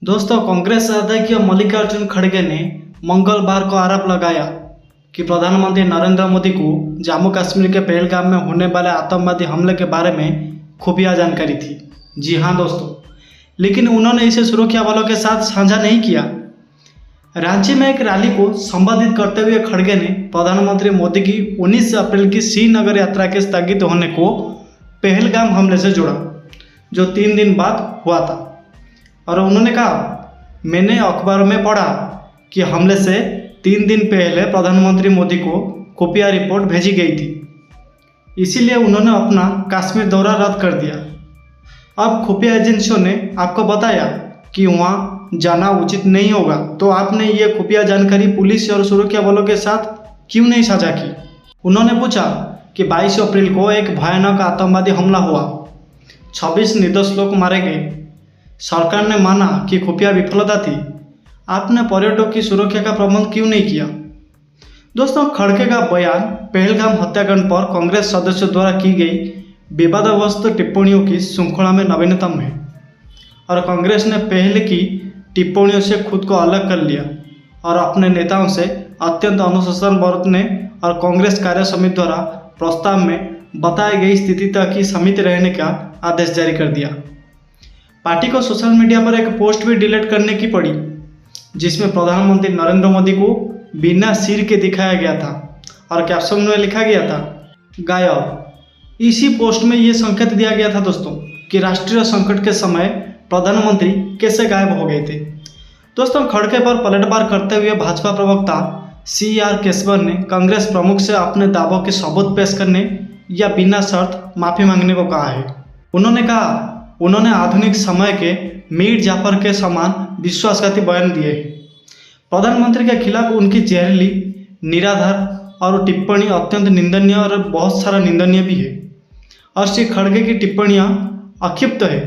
दोस्तों, कांग्रेस अध्यक्ष मल्लिकार्जुन खड़गे ने मंगलवार को आरोप लगाया कि प्रधानमंत्री नरेंद्र मोदी को जम्मू कश्मीर के पहलगाम में होने वाले आतंकवादी हमले के बारे में खुफिया जानकारी थी। जी हाँ दोस्तों, लेकिन उन्होंने इसे सुरक्षा बलों के साथ साझा नहीं किया। रांची में एक रैली को संबोधित करते हुए खड़गे ने प्रधानमंत्री मोदी की 19 अप्रैल की श्रीनगर यात्रा के स्थगित होने को पहलगाम हमले से जोड़ा, जो 3 दिन बाद हुआ था। और उन्होंने कहा, मैंने अखबारों में पढ़ा कि हमले से 3 दिन पहले प्रधानमंत्री मोदी को खुफिया रिपोर्ट भेजी गई थी, इसीलिए उन्होंने अपना कश्मीर दौरा रद्द कर दिया। अब खुफिया एजेंसियों ने आपको बताया कि वहाँ जाना उचित नहीं होगा, तो आपने ये खुफिया जानकारी पुलिस और सुरक्षा बलों के साथ क्यों नहीं साझा की। उन्होंने पूछा कि 22 अप्रैल को एक भयानक आतंकवादी हमला हुआ, 26 निर्दोष लोग मारे गए। सरकार ने माना कि खुफिया विफलता थी। आपने पर्यटकों की सुरक्षा का प्रबंध क्यों नहीं किया। दोस्तों, खड़गे का बयान पहलगाम हत्याकांड पर कांग्रेस सदस्यों द्वारा की गई विवादास्पद टिप्पणियों की श्रृंखला में नवीनतम है और कांग्रेस ने पहले की टिप्पणियों से खुद को अलग कर लिया और अपने नेताओं से अत्यंत अनुशासन बरतने और कांग्रेस कार्य समिति द्वारा प्रस्ताव में बताई गई स्थिति तक ही सीमित रहने का आदेश जारी कर दिया। पार्टी को सोशल मीडिया पर एक पोस्ट भी डिलीट करने की पड़ी, जिसमें प्रधानमंत्री नरेंद्र मोदी को बिना सिर के दिखाया गया था और कैप्शन में लिखा गया था, गायब। इसी पोस्ट में ये संकेत दिया गया था दोस्तों कि राष्ट्रीय संकट के समय प्रधानमंत्री कैसे गायब हो गए थे। दोस्तों, खड़गे पर पलटवार करते हुए भाजपा प्रवक्ता CR केशवन ने कांग्रेस प्रमुख से अपने दावों के सबूत पेश करने या बिना शर्त माफी मांगने को कहा है। उन्होंने कहा, उन्होंने आधुनिक समय के मीर जाफर के समान विश्वासघाती बयान दिए हैं। प्रधानमंत्री के खिलाफ उनकी जहरीली, निराधार और टिप्पणी अत्यंत निंदनीय और बहुत सारा निंदनीय भी है। और श्री खड़गे की टिप्पणियां अक्षिप्त है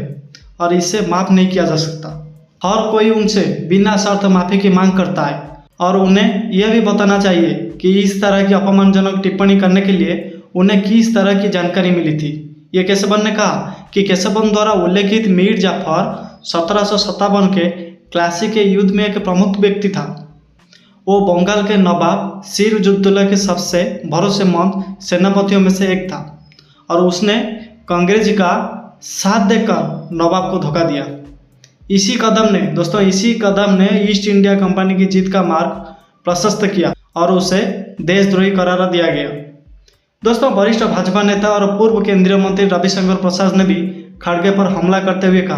और इसे माफ नहीं किया जा सकता। हर कोई उनसे बिना शर्त माफी की मांग करता है और उन्हें यह भी बताना चाहिए कि इस तरह की अपमानजनक टिप्पणी करने के लिए उन्हें किस तरह की जानकारी मिली थी। ये केशवन ने कहा कि केशवन द्वारा उल्लेखित मीर जाफर 1757 के क्लासिक के युद्ध में एक प्रमुख व्यक्ति था। वो बंगाल के नवाब सिराजुद्दौला के सबसे भरोसेमंद सेनापतियों में से एक था और उसने कांग्रेस का साथ देकर नवाब को धोखा दिया। इसी कदम ने ईस्ट इंडिया कंपनी की जीत का मार्ग प्रशस्त किया और उसे देशद्रोही करार दिया गया। दोस्तों, वरिष्ठ भाजपा नेता और पूर्व केंद्रीय मंत्री रविशंकर प्रसाद ने भी खड़गे पर हमला करते हुए कहा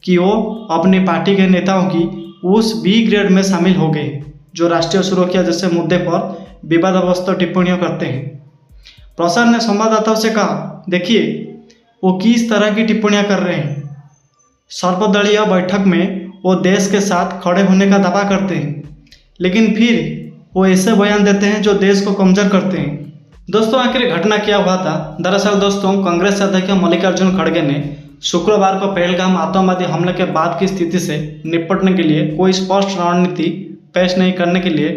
कि वो अपनी पार्टी के नेताओं की उस B ग्रेड में शामिल हो गए जो राष्ट्रीय सुरक्षा जैसे मुद्दे पर विवादास्पद टिप्पणियां करते हैं। प्रसाद ने संवाददाताओं से कहा, देखिए वो किस तरह की टिप्पणियां कर रहे हैं। सर्वदलीय बैठक में वो देश के साथ खड़े होने का दावा करते हैं, लेकिन फिर वो ऐसे बयान देते हैं जो देश को कमजोर करते हैं। दोस्तों, आखिर घटना क्या हुआ था। दरअसल दोस्तों, कांग्रेस अध्यक्ष मल्लिकार्जुन खड़गे ने शुक्रवार को पहलगाम आतंकवादी हमले के बाद की स्थिति से निपटने के लिए कोई स्पष्ट रणनीति पेश नहीं करने के लिए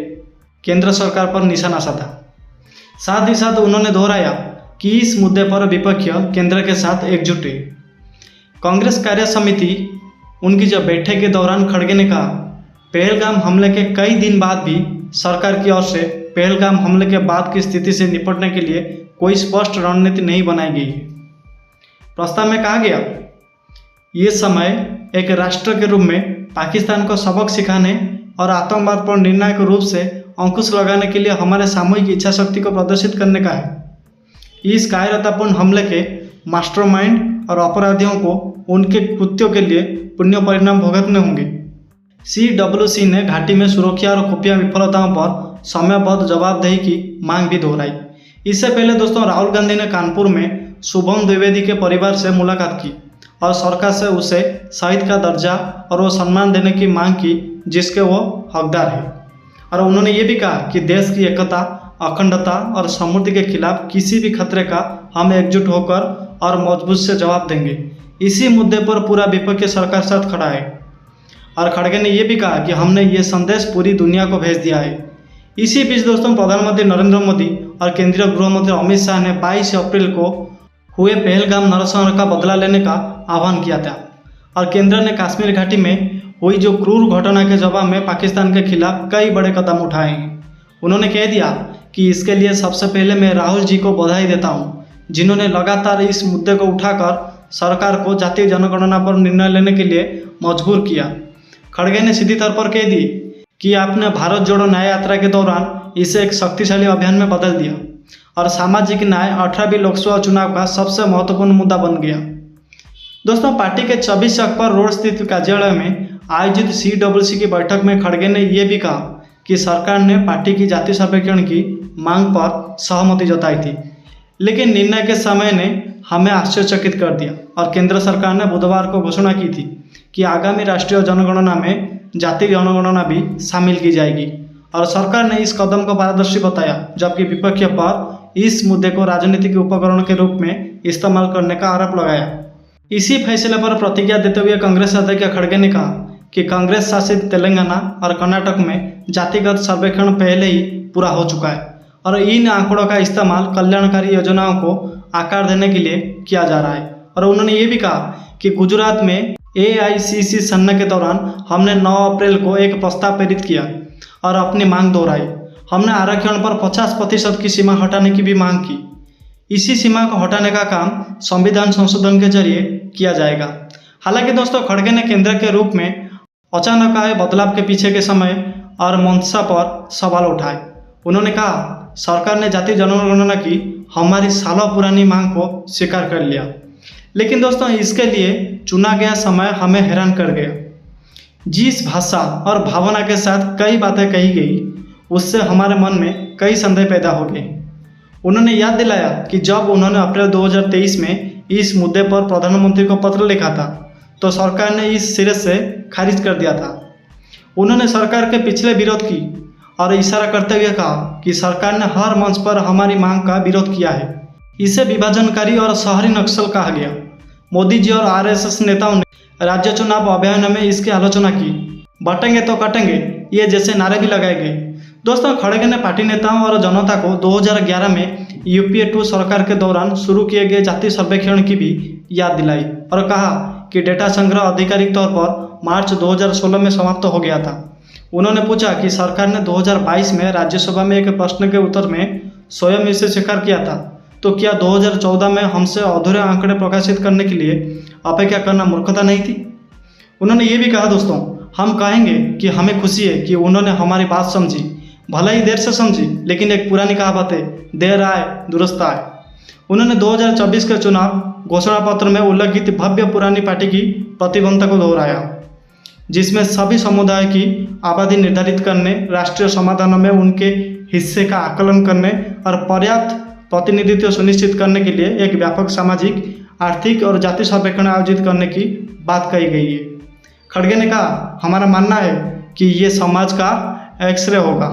केंद्र सरकार पर निशाना साधा। साथ ही साथ उन्होंने दोहराया कि इस मुद्दे पर विपक्ष केंद्र के साथ एकजुट है। कांग्रेस कार्य समिति उनकी जब बैठक के दौरान खड़गे ने कहा, पहलगाम हमले के कई दिन बाद भी सरकार की ओर से पहलगाम हमले के बाद की स्थिति से निपटने के लिए कोई स्पष्ट रणनीति नहीं बनाई गई है। प्रस्ताव में कहा गया, ये समय एक राष्ट्र के रूप में पाकिस्तान को सबक सिखाने और आतंकवाद पर निर्णायक रूप से अंकुश लगाने के लिए हमारे सामूहिक इच्छा शक्ति को प्रदर्शित करने का है। इस कायरतापूर्ण हमले के मास्टरमाइंड और अपराधियों को उनके कृत्यों के लिए पुण्य परिणाम भुगतने होंगे। CWC ने घाटी में सुरक्षा और खुफिया विफलताओं पर समयबद्ध जवाबदेही की मांग भी दोहराई। इससे पहले दोस्तों, राहुल गांधी ने कानपुर में शुभम द्विवेदी के परिवार से मुलाकात की और सरकार से उसे शहीद का दर्जा और वो सम्मान देने की मांग की जिसके वो हकदार है। और उन्होंने ये भी कहा कि देश की एकता, अखंडता और समृद्धि के खिलाफ किसी भी खतरे का हम एकजुट होकर और मजबूत से जवाब देंगे। इसी मुद्दे पर पूरा विपक्ष सरकार साथ खड़ा है। और खड़गे ने यह भी कहा कि हमने ये संदेश पूरी दुनिया को भेज दिया है। इसी बीच दोस्तों, प्रधानमंत्री नरेंद्र मोदी और केंद्रीय गृह मंत्री अमित शाह ने 22 अप्रैल को हुए पहलगाम नरसंहार का बदला लेने का आह्वान किया था और केंद्र ने कश्मीर घाटी में हुई जो क्रूर घटना के जवाब में पाकिस्तान के खिलाफ कई बड़े कदम उठाए हैं। उन्होंने कह दिया कि इसके लिए सबसे पहले मैं राहुल जी को बधाई देता हूँ, जिन्होंने लगातार इस मुद्दे को उठाकर सरकार को जातीय जनगणना पर निर्णय लेने के लिए मजबूर किया। खड़गे ने सीधी तौर पर कह दी कि आपने भारत जोड़ो न्याय यात्रा के दौरान इसे एक शक्तिशाली अभियान में बदल दिया और सामाजिक न्याय 18वीं लोकसभा चुनाव का सबसे महत्वपूर्ण मुद्दा बन गया। दोस्तों, पार्टी के 24 अकबर रोड स्थित कार्यालय में आयोजित CWC की बैठक में खड़गे ने यह भी कहा कि सरकार ने पार्टी की जाति सर्वेक्षण की मांग पर सहमति जताई थी, लेकिन निर्णय के समय ने हमें आश्चर्यचकित कर दिया और केंद्र सरकार ने बुधवार को घोषणा की थी कि आगामी राष्ट्रीय जनगणना में जातीय जनगणना भी शामिल की जाएगी और सरकार ने इस कदम को पारदर्शी बताया, जबकि विपक्ष पर इस मुद्दे को राजनीतिक उपकरण के रूप में इस्तेमाल करने का आरोप लगाया। इसी फैसले पर प्रतिक्रिया देते हुए कांग्रेस अध्यक्ष खड़गे ने कहा कि कांग्रेस शासित तेलंगाना और कर्नाटक में जातिगत सर्वेक्षण पहले ही पूरा हो चुका है और इन आंकड़ों का इस्तेमाल कल्याणकारी योजनाओं को आकार देने के लिए किया जा रहा है। और उन्होंने ये भी कहा कि गुजरात में AICC सन्ना के दौरान हमने 9 अप्रैल को एक प्रस्ताव प्रेरित किया और अपनी मांग दोहराई। हमने आरक्षण पर 50% की सीमा हटाने की भी मांग की। इसी सीमा को हटाने का काम संविधान संशोधन के जरिए किया जाएगा। हालांकि दोस्तों, खड़गे ने केंद्र के रूप में अचानक आए बदलाव के पीछे के समय और मंशा पर सवाल उठाए। उन्होंने कहा, सरकार ने जातीय जनगणना की हमारी सालों पुरानी मांग को स्वीकार कर लिया, लेकिन दोस्तों इसके लिए चुना गया समय हमें हैरान कर गया। जिस भाषा और भावना के साथ कई बातें कही गई, उससे हमारे मन में कई संदेह पैदा हो गए। उन्होंने याद दिलाया कि जब उन्होंने अप्रैल 2023 में इस मुद्दे पर प्रधानमंत्री को पत्र लिखा था, तो सरकार ने इस सिरे से खारिज कर दिया था। उन्होंने सरकार के पिछले विरोध की और इशारा करते हुए कहा कि सरकार ने हर मंच पर हमारी मांग का विरोध किया है। इसे विभाजनकारी और शहरी नक्सल कहा गया। मोदी जी और RSS नेताओं ने राज्य चुनाव अभियान में इसकी आलोचना की। बांटेंगे तो काटेंगे, ये जैसे नारे भी लगाए गए। दोस्तों, खड़गे ने पार्टी नेताओं और जनता को 2011 में UPA 2 सरकार के दौरान शुरू किए गए जातीय सर्वेक्षण की भी याद दिलाई और कहा कि डेटा संग्रह आधिकारिक तौर पर मार्च 2016 में समाप्त हो गया था। उन्होंने पूछा कि सरकार ने 2022 में राज्यसभा में एक प्रश्न के उत्तर में स्वयं इसे स्वीकार किया था, तो क्या 2014 में हमसे अधूरे आंकड़े प्रकाशित करने के लिए अपेक्षा करना मूर्खता नहीं थी? उन्होंने ये भी कहा, दोस्तों, हम कहेंगे कि हमें खुशी है कि उन्होंने हमारी बात समझी, भला ही देर से समझी, लेकिन एक पुरानी कहावत है, देर आए दुरुस्त आए। उन्होंने 2024 के चुनाव घोषणा पत्र में उल्लेखित भव्य पुरानी पार्टी की प्रतिबद्धता को दोहराया, जिसमें सभी समुदाय की आबादी निर्धारित करने, राष्ट्रीय समाधान में उनके हिस्से का आकलन करने और पर्याप्त प्रतिनिधित्व सुनिश्चित करने के लिए एक व्यापक सामाजिक, आर्थिक और जातीय सर्वेक्षण आयोजित करने की बात कही गई है। खड़गे ने कहा, हमारा मानना है कि ये समाज का एक्सरे होगा।